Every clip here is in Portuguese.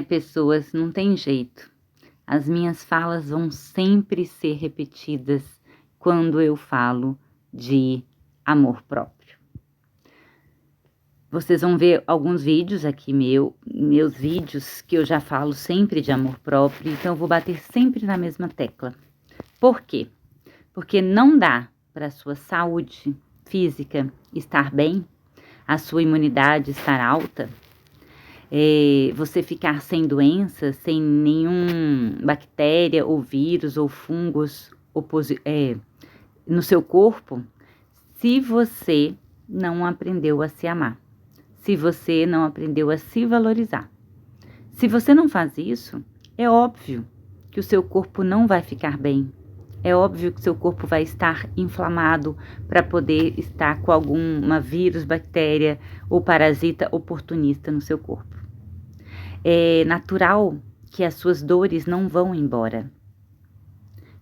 Pessoas, não tem jeito. As minhas falas vão sempre ser repetidas quando eu falo de amor próprio. Vocês vão ver alguns vídeos aqui meus vídeos que eu já falo sempre de amor próprio, então eu vou bater sempre na mesma tecla. Por quê? Porque não dá para a sua saúde física estar bem, a sua imunidade estar alta, você ficar sem doença, sem nenhum bactéria ou vírus ou fungos no seu corpo, se você não aprendeu a se amar, se você não aprendeu a se valorizar. Se você não faz isso, é óbvio que o seu corpo não vai ficar bem. É óbvio que seu corpo vai estar inflamado para poder estar com alguma vírus, bactéria ou parasita oportunista no seu corpo. É natural que as suas dores não vão embora,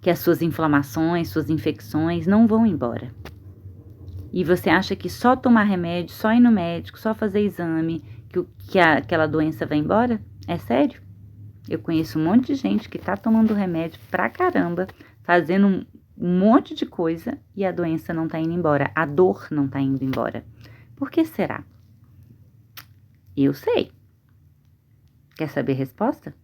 que as suas inflamações, suas infecções não vão embora. E você acha que só tomar remédio, só ir no médico, só fazer exame, que aquela doença vai embora? É sério? Eu conheço um monte de gente que tá tomando remédio pra caramba, fazendo um monte de coisa e a doença não tá indo embora, a dor não tá indo embora. Por que será? Eu sei. Quer saber a resposta?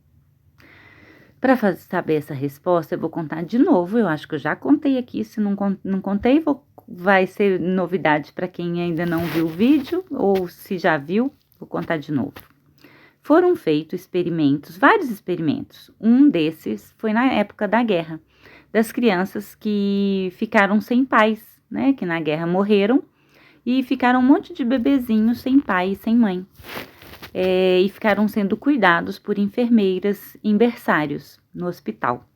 Para saber essa resposta, eu vou contar de novo. Eu acho que eu já contei aqui. Se não contei, vai ser novidade para quem ainda não viu o vídeo, ou se já viu, vou contar de novo. Foram feitos experimentos, vários experimentos. Um desses foi na época da guerra, das crianças que ficaram sem pais, né? Que na guerra morreram e ficaram um monte de bebezinhos sem pai e sem mãe. E ficaram sendo cuidados por enfermeiras em berçários no hospital.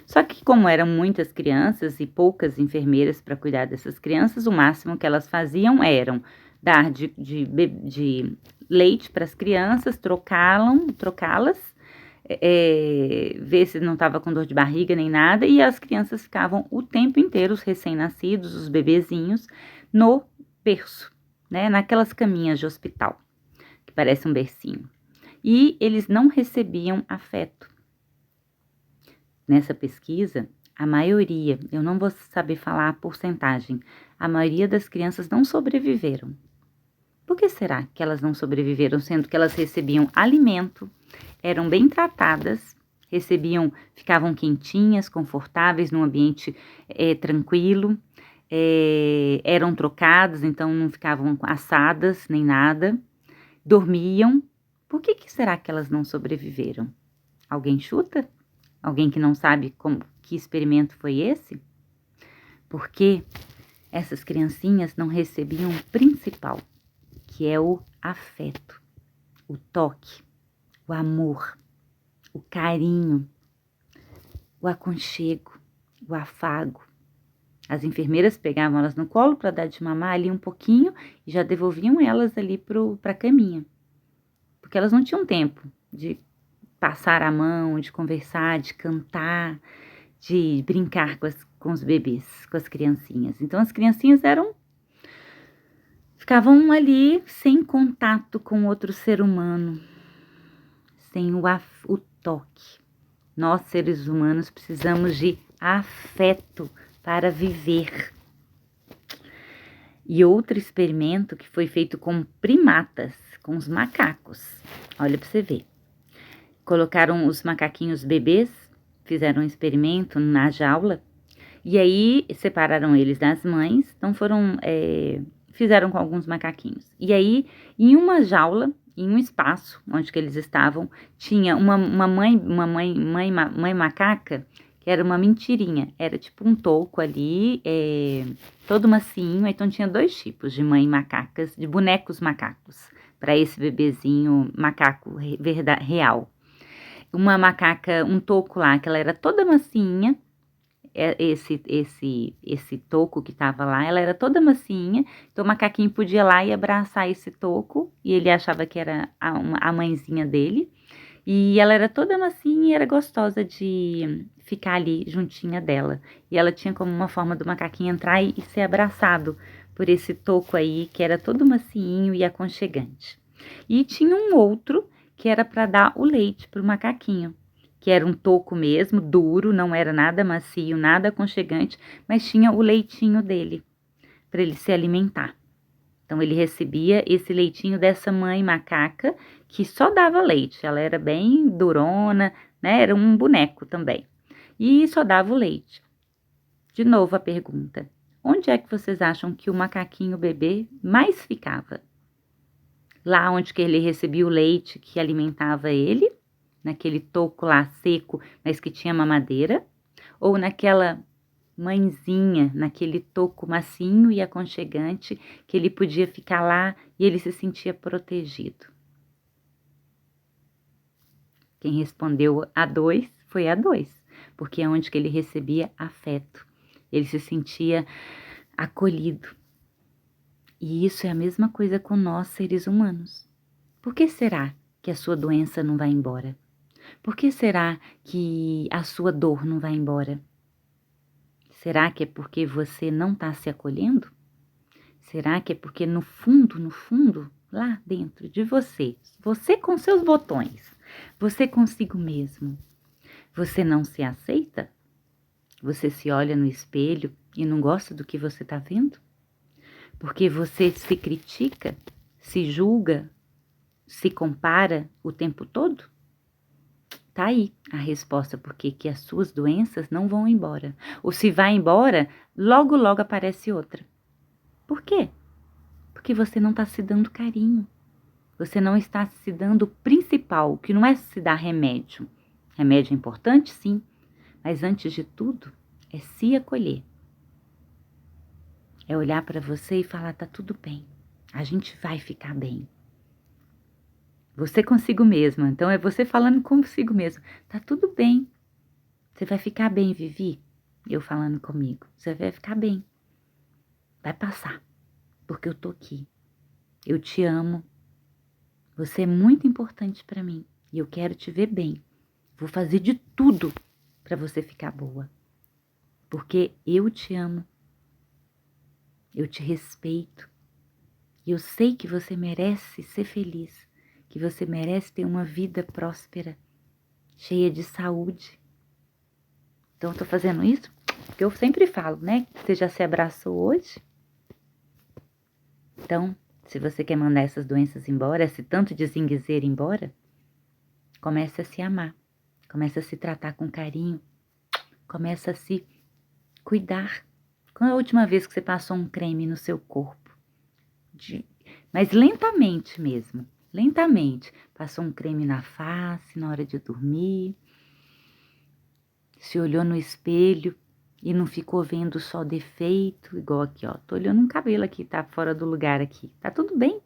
Só que como eram muitas crianças e poucas enfermeiras para cuidar dessas crianças, o máximo que elas faziam eram dar de leite para as crianças, trocá-las, ver se não estava com dor de barriga nem nada, e as crianças ficavam o tempo inteiro, os recém-nascidos, os bebezinhos, no berço, né, naquelas caminhas de hospital, que parece um bercinho. E eles não recebiam afeto. Nessa pesquisa, a maioria, eu não vou saber falar a porcentagem, a maioria das crianças não sobreviveram. Por que será que elas não sobreviveram, sendo que elas recebiam alimento, eram bem tratadas, ficavam quentinhas, confortáveis, num ambiente tranquilo, eram trocadas, então não ficavam assadas nem nada, dormiam. Por que será que elas não sobreviveram? Alguém chuta? Alguém que não sabe que experimento foi esse? Porque essas criancinhas não recebiam o principal, que é o afeto, o toque, o amor, o carinho, o aconchego, o afago. As enfermeiras pegavam elas no colo para dar de mamar ali um pouquinho e já devolviam elas ali para a caminha, porque elas não tinham tempo de passar a mão, de conversar, de cantar, de brincar com os bebês, com as criancinhas. Então as criancinhas ficavam ali sem contato com outro ser humano, sem o toque. Nós, seres humanos, precisamos de afeto para viver. E outro experimento que foi feito com primatas, com os macacos. Olha para você ver. Colocaram os macaquinhos bebês, fizeram um experimento na jaula, e aí separaram eles das mães, então fizeram com alguns macaquinhos. E aí, em uma jaula, em um espaço onde que eles estavam, tinha uma mãe macaca, que era uma mentirinha, era tipo um toco ali, todo macinho, então tinha 2 tipos de mãe macacas, de bonecos macacos, para esse bebezinho macaco real. Uma macaca, um toco lá, que ela era toda macinha, esse toco que tava lá, ela era toda macinha, então o macaquinho podia ir lá e abraçar esse toco, e ele achava que era a mãezinha dele, e ela era toda macinha e era gostosa de ficar ali juntinha dela, e ela tinha como uma forma do macaquinho entrar e ser abraçado por esse toco aí, que era todo macinho e aconchegante. E tinha um outro que era para dar o leite para o macaquinho, que era um toco mesmo, duro, não era nada macio, nada aconchegante, mas tinha o leitinho dele, para ele se alimentar. Então, ele recebia esse leitinho dessa mãe macaca, que só dava leite, ela era bem durona, né? Era um boneco também, e só dava o leite. De novo a pergunta, onde é que vocês acham que o macaquinho bebê mais ficava? Lá onde que ele recebia o leite que alimentava ele, naquele toco lá seco, mas que tinha mamadeira, ou naquela mãezinha, naquele toco macinho e aconchegante, que ele podia ficar lá e ele se sentia protegido? Quem respondeu A2 foi A2, porque é onde que ele recebia afeto, ele se sentia acolhido. E isso é a mesma coisa com nós, seres humanos. Por que será que a sua doença não vai embora? Por que será que a sua dor não vai embora? Será que é porque você não está se acolhendo? Será que é porque no fundo, lá dentro de você, você com seus botões, você consigo mesmo, você não se aceita? Você se olha no espelho e não gosta do que você está vendo? Porque você se critica, se julga, se compara o tempo todo? Tá aí a resposta porque que as suas doenças não vão embora. Ou se vai embora, logo aparece outra. Por quê? Porque você não está se dando carinho. Você não está se dando o principal, que não é se dar remédio. Remédio é importante, sim, mas antes de tudo é se acolher. É olhar para você e falar, tá tudo bem, a gente vai ficar bem. Você consigo mesma, então é você falando consigo mesmo, tá tudo bem, você vai ficar bem, Vivi? Eu falando comigo, você vai ficar bem, vai passar, porque eu tô aqui, eu te amo, você é muito importante para mim e eu quero te ver bem, vou fazer de tudo para você ficar boa, porque eu te amo, eu te respeito, e eu sei que você merece ser feliz, que você merece ter uma vida próspera, cheia de saúde. Então, eu tô fazendo isso porque eu sempre falo, né? Você já se abraçou hoje? Então, se você quer mandar essas doenças embora, esse tanto de zinguezeira embora, comece a se amar, comece a se tratar com carinho, comece a se cuidar. Quando é a última vez que você passou um creme no seu corpo? Mas lentamente mesmo, lentamente. Passou um creme na face na hora de dormir, se olhou no espelho e não ficou vendo só defeito, igual aqui, ó. Tô olhando um cabelo aqui, tá fora do lugar aqui. Tá tudo bem.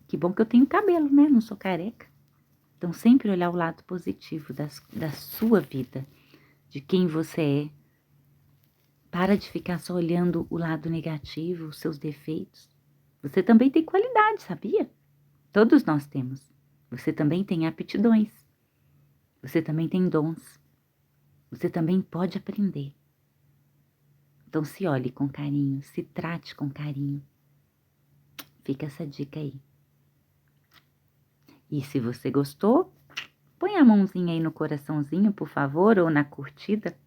Que bom que eu tenho cabelo, né? Não sou careca. Então, sempre olhar o lado positivo da sua vida, de quem você é. Para de ficar só olhando o lado negativo, os seus defeitos. Você também tem qualidade, sabia? Todos nós temos. Você também tem aptidões. Você também tem dons. Você também pode aprender. Então se olhe com carinho, se trate com carinho. Fica essa dica aí. E se você gostou, põe a mãozinha aí no coraçãozinho, por favor, ou na curtida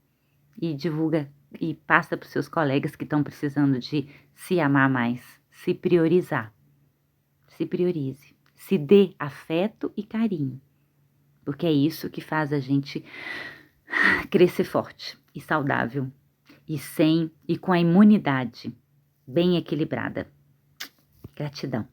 e divulga e passa para os seus colegas que estão precisando de se amar mais, se priorizar. Se priorize, se dê afeto e carinho, porque é isso que faz a gente crescer forte e saudável e com a imunidade bem equilibrada. Gratidão.